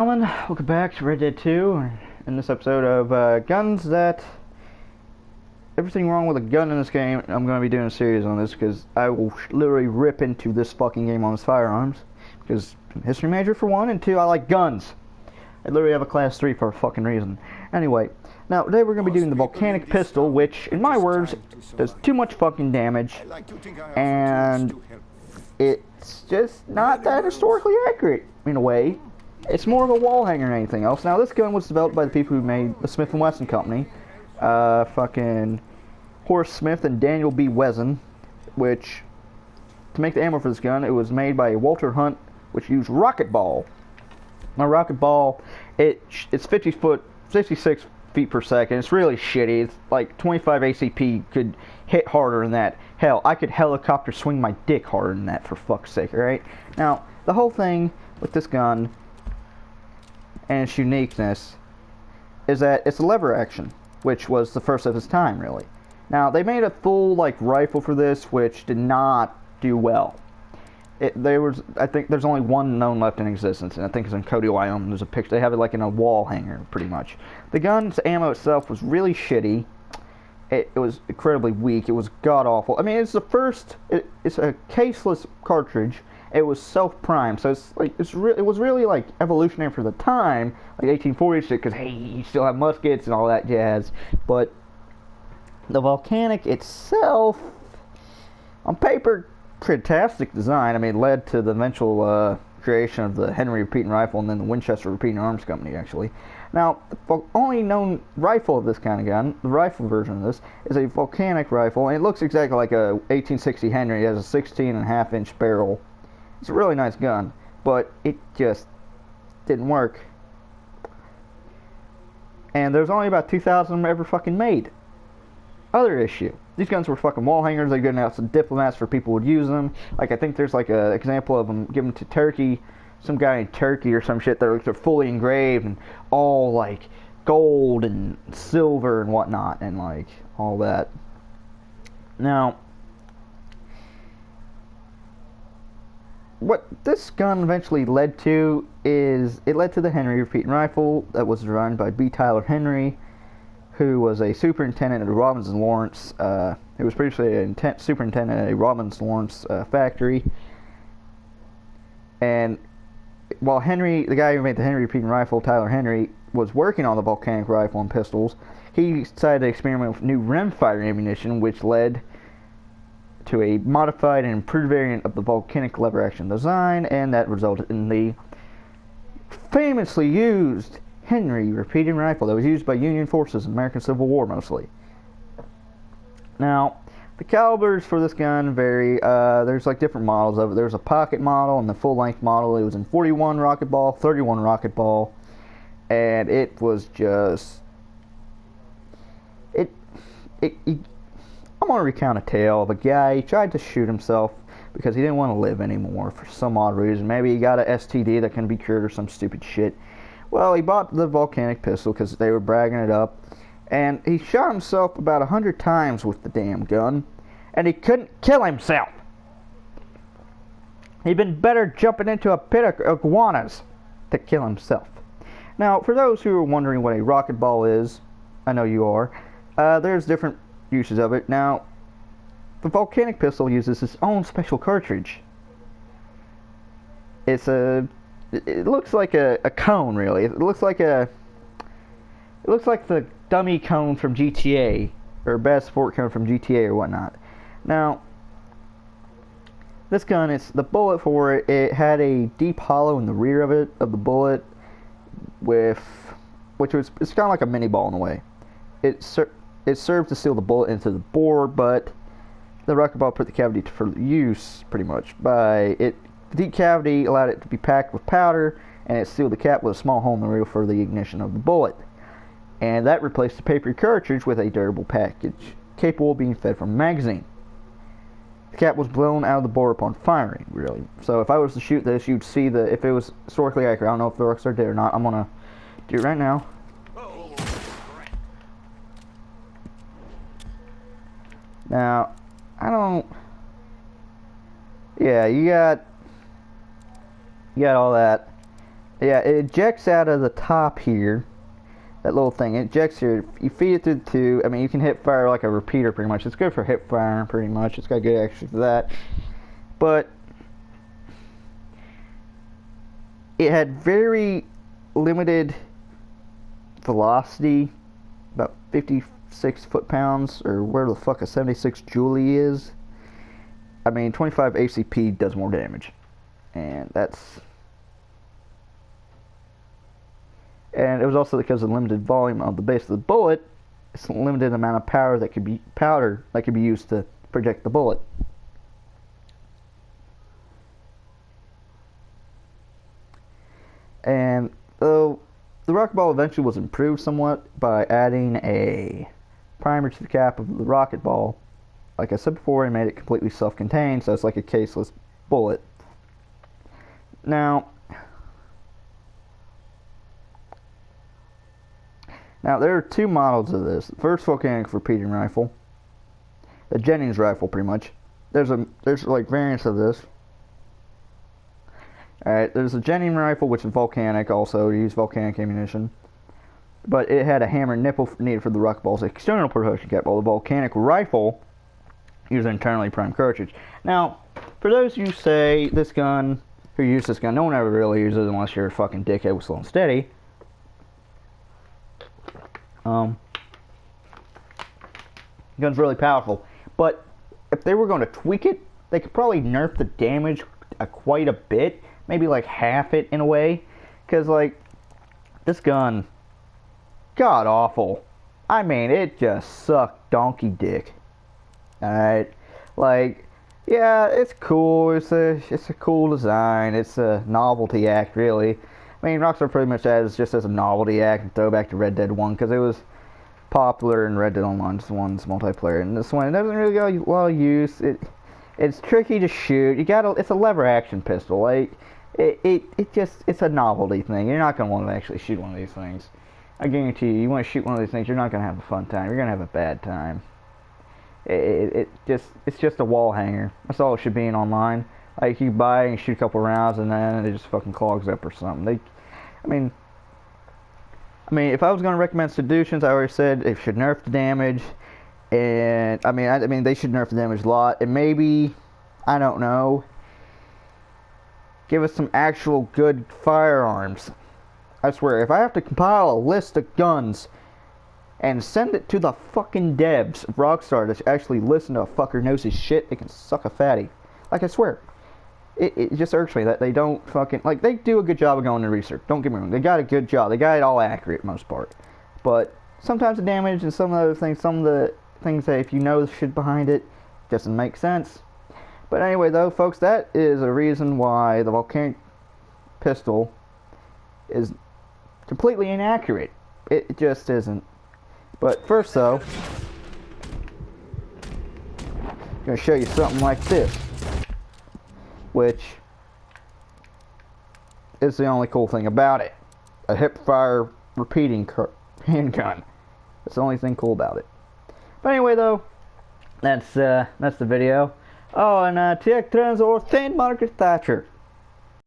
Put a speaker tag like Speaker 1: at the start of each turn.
Speaker 1: Gentlemen, welcome back to Red Dead 2. In this episode of guns that... Everything wrong with a gun in this game. I'm going to be doing a series on this because I will literally rip into this fucking game on its firearms. Because I'm a history major for one, and two, I like guns. I literally have a class 3 for a fucking reason. Anyway, now today we're going to be doing the Volcanic pistol, which, in my words, does too much fucking damage. And it's just not that historically accurate, in a way. It's more of a wall hanger than anything else. Now, this gun was developed by the people who made the Smith & Wesson company. Fucking Horace Smith and Daniel B. Wesson, which, to make the ammo for this gun, it was made by Walter Hunt, which used rocket ball. Now, rocket ball, it's 56 feet per second. It's really shitty. It's like 25 ACP could hit harder than that. Hell, I could helicopter swing my dick harder than that, for fuck's sake, alright? Now, the whole thing with this gun and its uniqueness is that it's a lever action, which was the first of its time, really. Now, they made a full, rifle for this, which did not do well. I think there's only one known left in existence, and I think it's in Cody, Wyoming. There's a picture. They have it in a wall hanger, pretty much. The gun's ammo itself was really shitty. It was incredibly weak. It was god-awful. I mean, it's the first... It's a caseless cartridge. It was self-primed, so it was really evolutionary for the time, 1840 shit, because hey, you still have muskets and all that jazz. But the Volcanic itself, on paper, fantastic design. I mean, led to the eventual creation of the Henry repeating rifle and then the Winchester repeating arms company, actually. Now, the only known rifle of this kind of gun, the rifle version of this, is a Volcanic rifle, and it looks exactly like a 1860 Henry. It has a 16.5-inch barrel. It's a really nice gun, but it just didn't work. And there's only about 2,000 of them ever fucking made. Other issue. These guns were fucking wall hangers. They're good enough to diplomats for people would use them. I think there's an example of them given to Turkey. Some guy in Turkey or some shit. They're fully engraved and all gold and silver and whatnot and all that. Now, what this gun eventually led to is, it led to the Henry repeating rifle that was run by B. Tyler Henry, who was a superintendent at Robinson Lawrence. He was previously a superintendent at a Robinson Lawrence factory. And while Henry, the guy who made the Henry repeating rifle, Tyler Henry, was working on the Volcanic rifle and pistols, he decided to experiment with new rimfire ammunition, which led to a modified and improved variant of the Volcanic lever action design, and that resulted in the famously used Henry repeating rifle that was used by Union forces in the American Civil War mostly. Now, the calibers for this gun vary. There's different models of it. There's a pocket model and the full-length model. It was in 41 rocket ball, 31 rocket ball, and it was just... I'm going to recount a tale of a guy. He tried to shoot himself because he didn't want to live anymore for some odd reason. Maybe he got a STD that can be cured or some stupid shit. Well, he bought the Volcanic pistol because they were bragging it up, and he shot himself about 100 times with the damn gun, and he couldn't kill himself. He'd been better jumping into a pit of iguanas to kill himself. Now, for those who are wondering what a rocket ball is, I know you are, there's different uses of it. Now, the Volcanic pistol uses its own special cartridge. It looks like a cone, really. It looks like the dummy cone from GTA, or bad sport cone from GTA or whatnot. Now, this gun, it's the bullet for it. It had a deep hollow in the rear of the bullet, it's kind of like a mini ball in a way. It served to seal the bullet into the bore, but the rocket ball put the cavity for use, pretty much. The deep cavity allowed it to be packed with powder, and it sealed the cap with a small hole in the rear for the ignition of the bullet. And that replaced the paper cartridge with a durable package, capable of being fed from a magazine. The cap was blown out of the bore upon firing, really. So if I was to shoot this, you'd see if it was historically accurate. I don't know if the Rockstar did or not. I'm going to do it right now. Now, yeah, you got all that. Yeah, it ejects out of the top here. That little thing, it ejects here. You feed it through the tube. I mean, you can hip fire like a repeater pretty much. It's good for hip firing pretty much. It's got good action for that. But it had very limited velocity, about 56 foot-pounds, or where the fuck a 76 Julie is. I mean, 25 ACP does more damage. And that's... And it was also because of the limited volume of the base of the bullet. It's a limited amount of powder that could be used to project the bullet. And though the rocket ball eventually was improved somewhat by adding a primer to the cap of the rocket ball, like I said before, it made it completely self-contained, so it's like a caseless bullet. Now there are two models of this. The first Volcanic repeating rifle, the Jennings rifle, pretty much. There's like variants of this. Alright, there's a Jennings rifle, which is Volcanic also. You use Volcanic ammunition. But it had a hammer nipple needed for the rocket ball's external protection cap. While the Volcanic rifle used an internally primed cartridge. Now, for those who say this gun, who use this gun, no one ever really uses it unless you're a fucking dickhead with slow and steady. Gun's really powerful. But if they were going to tweak it, they could probably nerf the damage quite a bit. Maybe like half it in a way. Because, like, this gun, god awful. I mean, it just sucked donkey dick. Alright? Like, yeah, it's cool. It's a cool design. It's a novelty act, really. I mean, Rockstar pretty much has just as a novelty act and throwback to Red Dead 1 because it was popular in Red Dead Online, just one's multiplayer. And this one, it doesn't really get a lot of use. It's tricky to shoot. It's a lever action pistol. Like, it's a novelty thing. You're not gonna want to actually shoot one of these things. I guarantee you, you want to shoot one of these things, you're not gonna have a fun time. You're gonna have a bad time. It's just a wall hanger. That's all it should be in online. Like, you buy and shoot a couple rounds and then it just fucking clogs up or something. I mean, if I was gonna recommend Seductions, I already said it should nerf the damage. And I mean, they should nerf the damage a lot. And maybe, I don't know, give us some actual good firearms. I swear, if I have to compile a list of guns and send it to the fucking devs of Rockstar to actually listen to a fucker knows his shit, they can suck a fatty. Like, I swear. It just irks me that they don't fucking... Like, they do a good job of going to research. Don't get me wrong. They got a good job. They got it all accurate, most part. But sometimes the damage and some of the other things, some of the things that if you know the shit behind it, doesn't make sense. But anyway, though, folks, that is a reason why the Volcanic pistol is completely inaccurate. It just isn't. But first, though, I'm going to show you something like this, which is the only cool thing about it. A hip-fire repeating handgun. That's the only thing cool about it. But anyway, though, that's the video. Oh, and take turns or thin Margaret Thatcher.